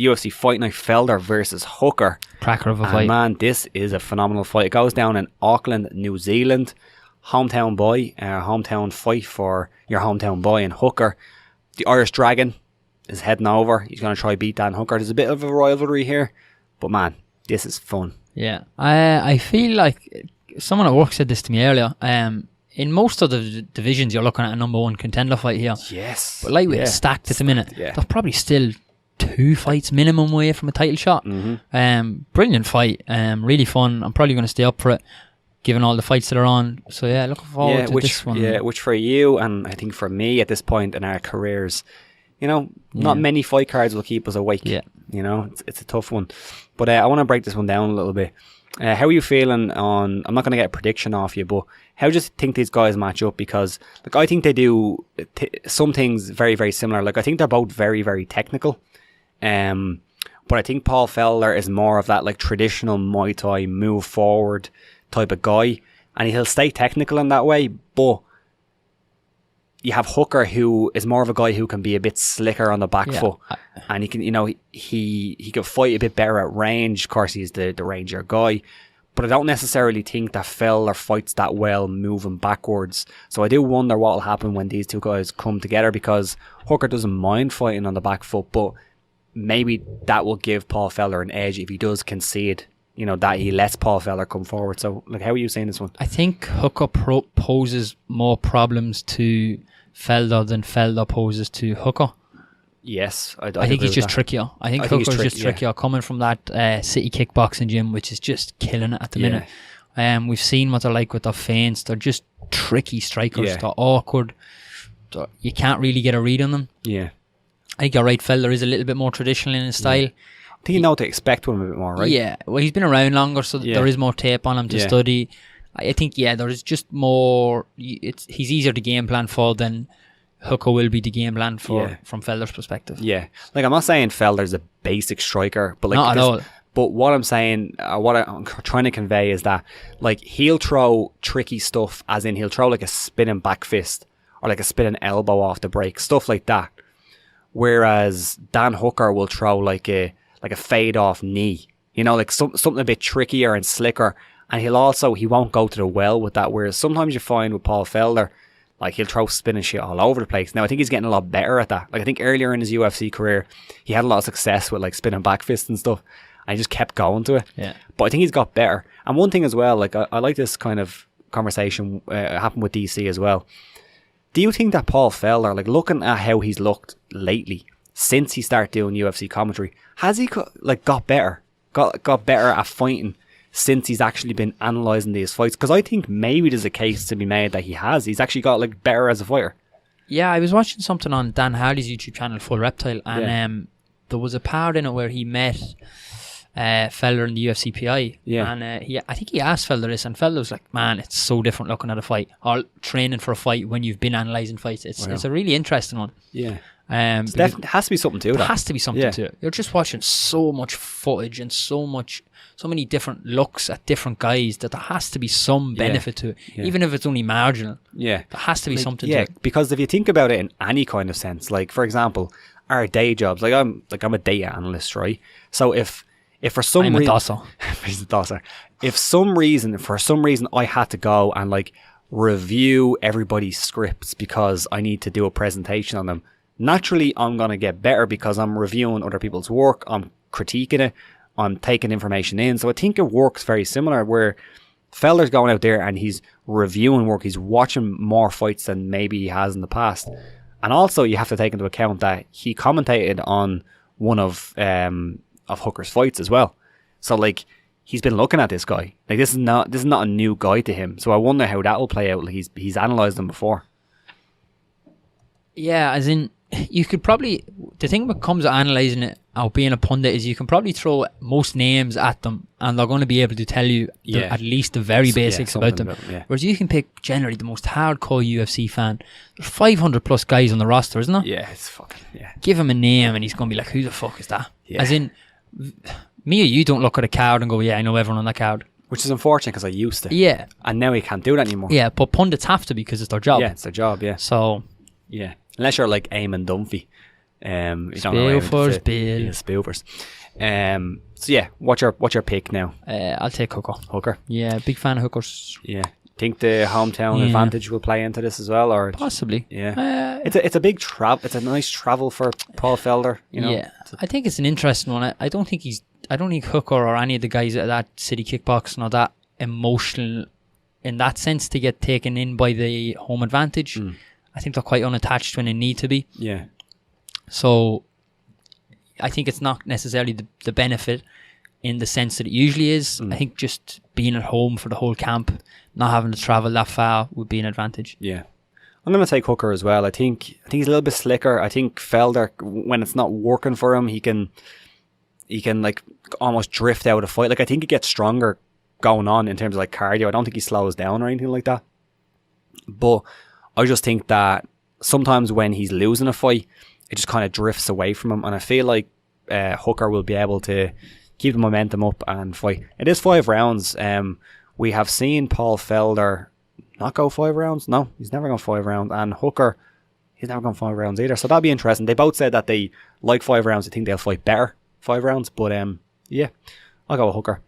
the UFC Fight Night, Felder versus Hooker. Cracker of a fight. Man, this is a phenomenal fight. It goes down in Auckland, New Zealand. Hometown boy, hometown fight for your hometown boy and Hooker. The Irish Dragon is heading over. He's going to try beat Dan Hooker. There's a bit of a rivalry here, but man, this is fun. Yeah, I feel like someone at work said this to me earlier. In most of the divisions, you're looking at a number one contender fight here. Yes. But lightweight is stacked at the minute. Yeah. They're probably still 2 fights minimum away from a title shot. Brilliant fight. Really fun. I'm probably going to stay up for it, given all the fights that are on. So yeah, looking forward to this one. Yeah, which for you and I think for me at this point in our careers, not many fight cards will keep us awake. Yeah. It's a tough one. But I want to break this one down a little bit. How are you feeling on, I'm not going to get a prediction off you, but how do you think these guys match up? Because I think they do some things very, very similar. I think they're both very, very technical. But I think Paul Felder is more of that traditional Muay Thai move forward type of guy, and he'll stay technical in that way, but you have Hooker, who is more of a guy who can be a bit slicker on the back foot, and he can, he can fight a bit better at range. Of course, he's the rangier guy, but I don't necessarily think that Felder fights that well moving backwards. So I do wonder what will happen when these two guys come together, because Hooker doesn't mind fighting on the back foot, but maybe that will give Paul Felder an edge if he does concede, that he lets Paul Felder come forward. So, how are you saying this one? I think Hooker poses more problems to Felder than Felder poses to Hooker. Yes, I think he's just trickier. I think Hooker's just trickier, coming from that city kickboxing gym, which is just killing it at the minute. We've seen what they're like with their feints. They're just tricky strikers. Yeah. They're awkward. You can't really get a read on them. Yeah. I think you're right, Felder is a little bit more traditional in his style. I think you know what to expect with him a bit more, right? Yeah, well, he's been around longer, so there is more tape on him to study. I think, there is just more. He's easier to game plan for than Hooker will be the game plan for from Felder's perspective. Yeah, I'm not saying Felder's a basic striker, but not at all. But what I'm saying, what I'm trying to convey is that he'll throw tricky stuff, as in he'll throw a spinning back fist or a spinning elbow off the break, stuff like that. Whereas Dan Hooker will throw a fade off knee, something a bit trickier and slicker, and he won't go to the well with that. Whereas sometimes you find with Paul Felder, he'll throw spinning shit all over the place. Now I think he's getting a lot better at that. I think earlier in his UFC career, he had a lot of success with spinning back fists and stuff, and he just kept going to it. Yeah. But I think he's got better. And one thing as well, I like this kind of conversation happened with DC as well. Do you think that Paul Felder, looking at how he's looked lately, since he started doing UFC commentary, has he got better? Got better at fighting since he's actually been analysing these fights? Because I think maybe there's a case to be made that he has. He's actually got better as a fighter. Yeah, I was watching something on Dan Hardy's YouTube channel, Full Reptile, and there was a part in it where he met Felder in the UFC PI. Yeah. And I think he asked Felder this, and Felder was like, man, it's so different looking at a fight or training for a fight when you've been analysing fights. It's a really interesting one. Yeah. It has to be something to it. There has to be something to it. You're just watching so much footage and so many different looks at different guys that there has to be some benefit to it, even if it's only marginal. Yeah. There has to be something to it. Yeah, because if you think about it in any kind of sense, for example, our day jobs, I'm a data analyst, right? So if for some reason... I'm a dosser. If for some reason I had to go and review everybody's scripts because I need to do a presentation on them, naturally I'm going to get better because I'm reviewing other people's work, I'm critiquing it, I'm taking information in. So I think it works very similar, where Felder's going out there and he's reviewing work, he's watching more fights than maybe he has in the past. And also you have to take into account that he commentated on one of Hooker's fights as well. So he's been looking at this guy. This is not a new guy to him. So I wonder how that will play out. He's analysed him before. Yeah, as in, you could probably, the thing that comes at analysing it or being a pundit is you can probably throw most names at them and they're going to be able to tell you at least the very basics about them. Whereas you can pick generally the most hardcore UFC fan. There's 500 plus guys on the roster, isn't there? Yeah, it's fucking, Give him a name and he's going to be like, who the fuck is that? Yeah. As in, me or you don't look at a card and go, yeah, I know everyone on that card. Which is unfortunate because I used to. Yeah. And now he can't do that anymore. Yeah, but pundits have to because it's their job. Yeah, it's their job, yeah. So... Yeah. Unless you're like Eamon Dunphy. Spoofers, Bill. Yeah, spoofers. So yeah, what's your pick now? I'll take Hooker. Hooker. Yeah, big fan of Hookers. Yeah. Think the hometown advantage will play into this as well, or possibly? Yeah. It's a big travel. It's a nice travel for Paul Felder. Yeah. I think it's an interesting one. I don't think Hooker or any of the guys at that city kickboxing are that emotional in that sense to get taken in by the home advantage. I think they're quite unattached when they need to be. Yeah. So I think it's not necessarily the benefit in the sense that it usually is. I think just being at home for the whole camp, not having to travel that far would be an advantage. Yeah. I'm going to take Hooker as well. I think he's a little bit slicker. I think Felder, when it's not working for him, he can like almost drift out of fight. Like I think he gets stronger going on in terms of like cardio. I don't think he slows down or anything like that. But I just think that sometimes when he's losing a fight, it just kind of drifts away from him. And I feel like Hooker will be able to keep the momentum up and fight. It is 5 rounds. We have seen Paul Felder not go 5 rounds. No, he's never gone 5 rounds. And Hooker, he's never gone 5 rounds either. So that'll be interesting. They both said that they like 5 rounds. I think they'll fight better 5 rounds. But yeah, I'll go with Hooker.